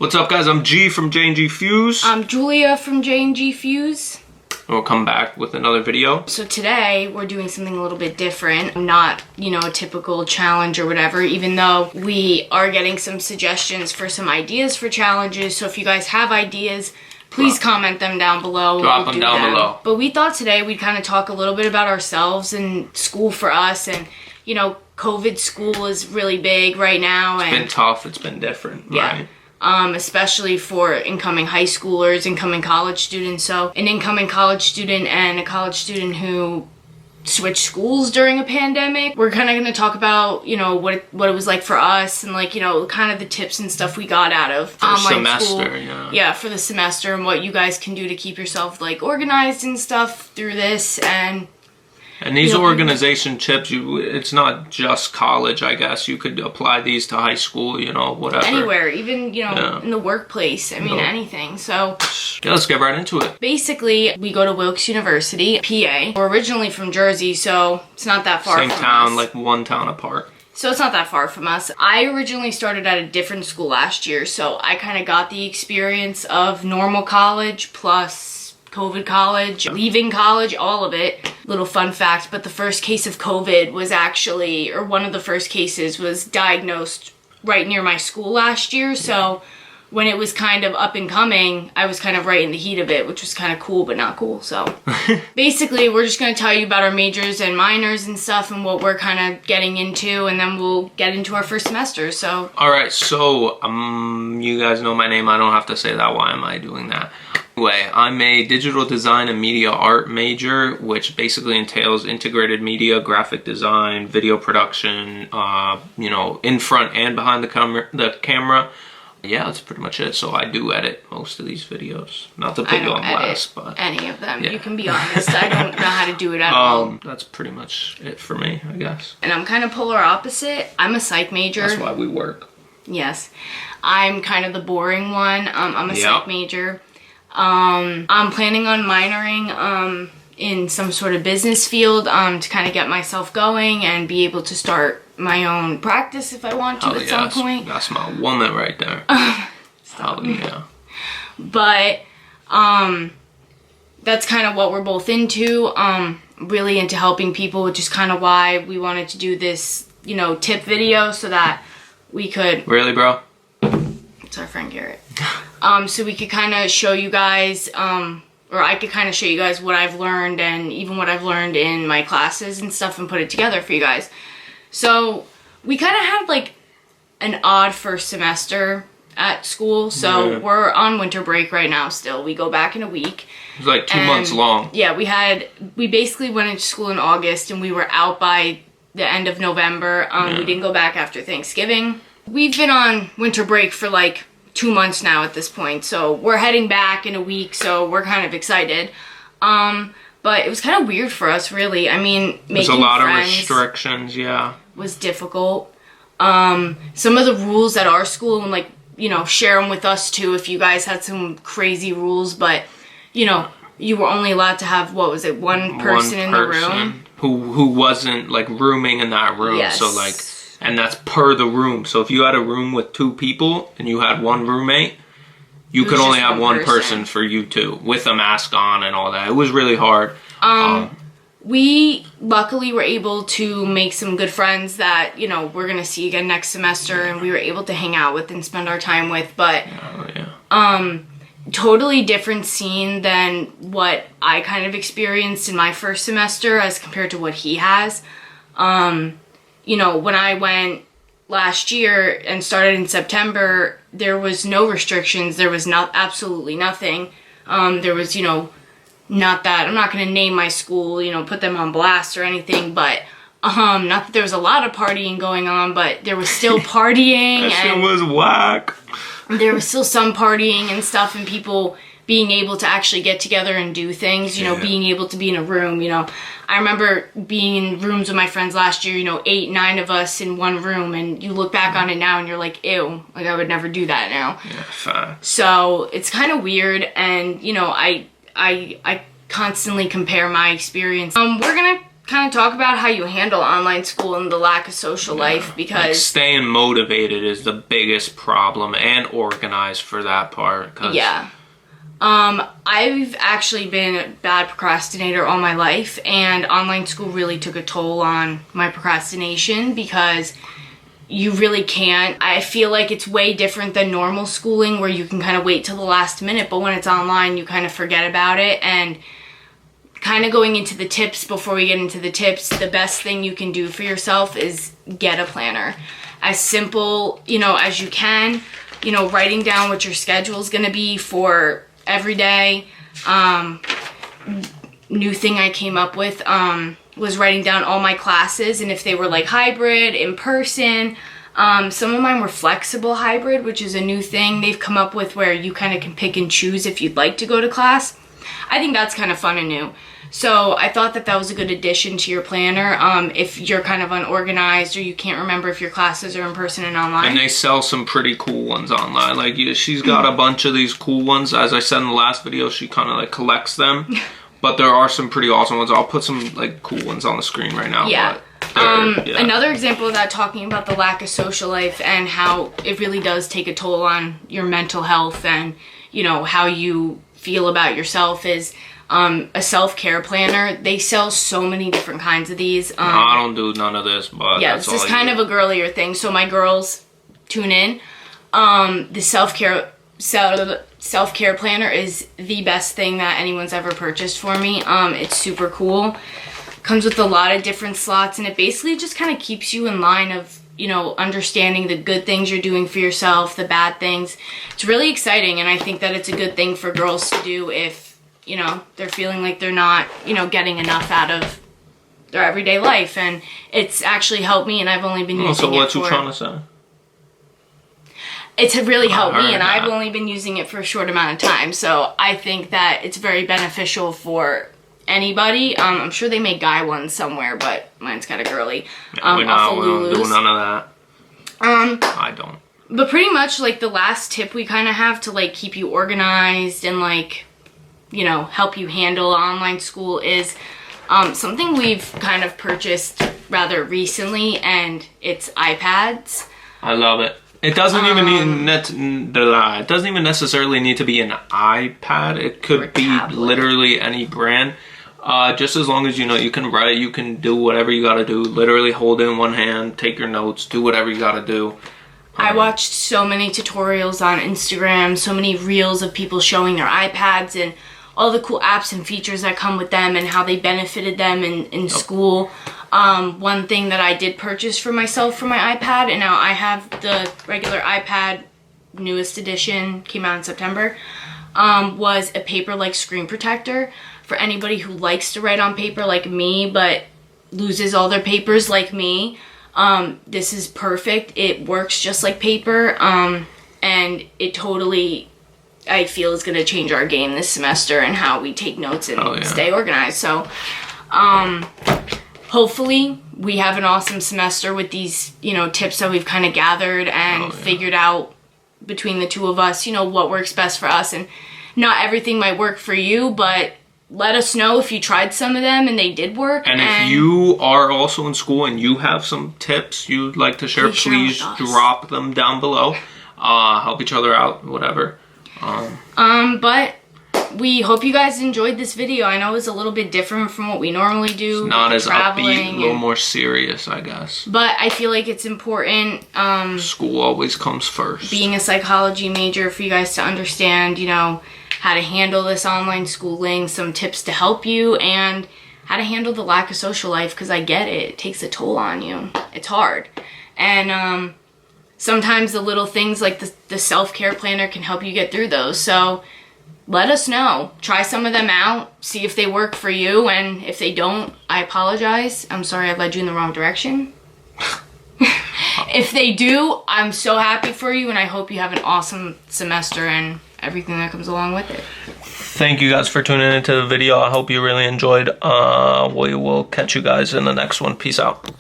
What's up, guys? I'm G from J&G Fuse. I'm Julia from J&G Fuse. We'll come back with another video. So today we're doing something a little bit different. Not, a typical challenge or whatever, even though we are getting some suggestions for some ideas for challenges. So if you guys have ideas, please comment them down below. Drop them down below. But we thought today we'd kind of talk a little bit about ourselves and school for us. And, COVID school is really big right now. It's been tough. It's been different, yeah. right? Especially for incoming high schoolers, incoming college students. So an incoming college student and a college student who switched schools during a pandemic. We're kind of going to talk about, what it was like for us and kind of the tips and stuff we got out of online school. Yeah, for the semester and what you guys can do to keep yourself organized and stuff through this. And these organization tips, it's not just college, I guess. You could apply these to high school, whatever. Anywhere, even, in the workplace. I mean, anything. So, yeah, let's get right into it. Basically, we go to Wilkes University, PA. We're originally from Jersey, so it's not that far from us. Same town, like one town apart. So it's not that far from us. I originally started at a different school last year, so I kind of got the experience of normal college plus COVID college, leaving college, all of it. Little fun fact, but the first case of COVID was actually, or one of the first cases was diagnosed right near my school last year. So when it was kind of up and coming, I was kind of right in the heat of it, which was kind of cool, but not cool. So basically, we're just going to tell you about our majors and minors and stuff and what we're kind of getting into, and then we'll get into our first semester. So. All right, so you guys know my name. I don't have to say that. Why am I doing that? Anyway, I'm a digital design and media art major, which basically entails integrated media, graphic design, video production, in front and behind the camera. Yeah, that's pretty much it. So I do edit most of these videos. Not to put you on blast, but any of them. Yeah. You can be honest. I don't know how to do it at all. That's pretty much it for me, I guess. And I'm kind of polar opposite. I'm a psych major. That's why we work. Yes. I'm kind of the boring one. I'm a psych major. I'm planning on minoring in some sort of business field to kind of get myself going and be able to start my own practice if I want to at some point. That's my woman right there. Hell yeah. But that's kind of what we're both into. Really into helping people, which is kind of why we wanted to do this, tip video so that we could... Really, bro? It's our friend Garrett. So we could kind of show you guys, or I could kind of show you guys what I've learned and even what I've learned in my classes and stuff and put it together for you guys. So we kind of had an odd first semester at school. So we're on winter break right now still. We go back in a week. It's like 2 months long. Yeah, we basically went into school in August and we were out by the end of November. We didn't go back after Thanksgiving. We've been on winter break for 2 months now at this point, so we're heading back in a week, so we're kind of excited. But it was kind of weird for us, really. I mean, there's a lot of restrictions, yeah. Was difficult. Some of the rules at our school, and share them with us too if you guys had some crazy rules, but you were only allowed to have, one person in the room? Who wasn't rooming in that room, yes. So and that's per the room. So if you had a room with 2 people and you had one roommate, you could only have one person for you two with a mask on and all that. It was really hard. We luckily were able to make some good friends that, we're going to see again next semester and we were able to hang out with and spend our time with. But totally different scene than what I kind of experienced in my first semester as compared to what he has. When I went last year and started in September, there was no restrictions. There was absolutely nothing. There was, not that, I'm not going to name my school, put them on blast or anything, but not that there was a lot of partying going on, but there was still partying. That shit was whack. There was still some partying and stuff and people being able to actually get together and do things, being able to be in a room, I remember being in rooms with my friends last year, 8, 9 of us in one room, and you look back on it now and you're like, ew, I would never do that now. Yeah, fine. So it's kind of weird, and, I constantly compare my experience. We're gonna kind of talk about how you handle online school and the lack of social life, Like, because staying motivated is the biggest problem, and organized for that part. 'Cause yeah. I've actually been a bad procrastinator all my life, and online school really took a toll on my procrastination because you really can't. I feel like it's way different than normal schooling where you can kind of wait till the last minute, but when it's online, you kind of forget about it. And kind of going into the tips, before we get into the tips, the best thing you can do for yourself is get a planner. As simple, as you can, writing down what your schedule is going to be for every day. New thing I came up with was writing down all my classes, and if they were like hybrid, in person. Some of mine were flexible hybrid, which is a new thing they've come up with where you kind of can pick and choose if you'd like to go to class. I think that's kind of fun and new. So I thought that was a good addition to your planner if you're kind of unorganized or you can't remember if your classes are in person and online. And they sell some pretty cool ones online. Like, she's got a bunch of these cool ones. As I said in the last video, she kind of like collects them. But there are some pretty awesome ones. I'll put some like cool ones on the screen right now. Yeah. But another example of that, talking about the lack of social life and how it really does take a toll on your mental health and, how you feel about yourself, is a self-care planner. They sell so many different kinds of these. I don't do none of this, but yeah, that's this is all kind of a girlier thing. So my girls, tune in. The self-care planner is the best thing that anyone's ever purchased for me. It's super cool. Comes with a lot of different slots, and it basically just kind of keeps you in line of, understanding the good things you're doing for yourself, the bad things. It's really exciting, and I think that it's a good thing for girls to do if, they're feeling like they're not, getting enough out of their everyday life. And it's actually helped me, and I've only been using it for... So what you trying to say? It's really helped me, and that. I've only been using it for a short amount of time. So I think that it's very beneficial for anybody. I'm sure they make guy ones somewhere, but mine's kind of girly. We don't do none of that. I don't. But pretty much, like, the last tip we kind of have to, like, keep you organized and, like, help you handle online school is something we've kind of purchased rather recently, and it's iPads. I love it. It doesn't even it doesn't even necessarily need to be an iPad. It could be literally any brand. Just as long as you can write, you can do whatever you got to do. Literally hold it in one hand, take your notes, do whatever you got to do. I watched so many tutorials on Instagram, so many reels of people showing their iPads and all the cool apps and features that come with them and how they benefited them in school. One thing that I did purchase for myself for my iPad, and now I have the regular iPad, newest edition, came out in September, was a paper-like screen protector for anybody who likes to write on paper like me but loses all their papers like me. This is perfect. It works just like paper, and it totally, I feel, is going to change our game this semester and how we take notes and stay organized. So, hopefully we have an awesome semester with these, tips that we've kind of gathered and figured out between the two of us, what works best for us. And not everything might work for you, but let us know if you tried some of them and they did work. And if you are also in school and you have some tips you'd like to share, please drop them down below. Help each other out, whatever. But we hope you guys enjoyed this video. I know it was a little bit different from what we normally do. It's not as upbeat, a little more serious, I guess. But I feel like it's important. School always comes first. Being a psychology major, for you guys to understand, how to handle this online schooling, some tips to help you, and how to handle the lack of social life, because I get it. It takes a toll on you. It's hard. And sometimes the little things like the self-care planner can help you get through those. So let us know. Try some of them out. See if they work for you. And if they don't, I apologize. I'm sorry I led you in the wrong direction. If they do, I'm so happy for you, and I hope you have an awesome semester and everything that comes along with it. Thank you guys for tuning into the video. I hope you really enjoyed. We will catch you guys in the next one. Peace out.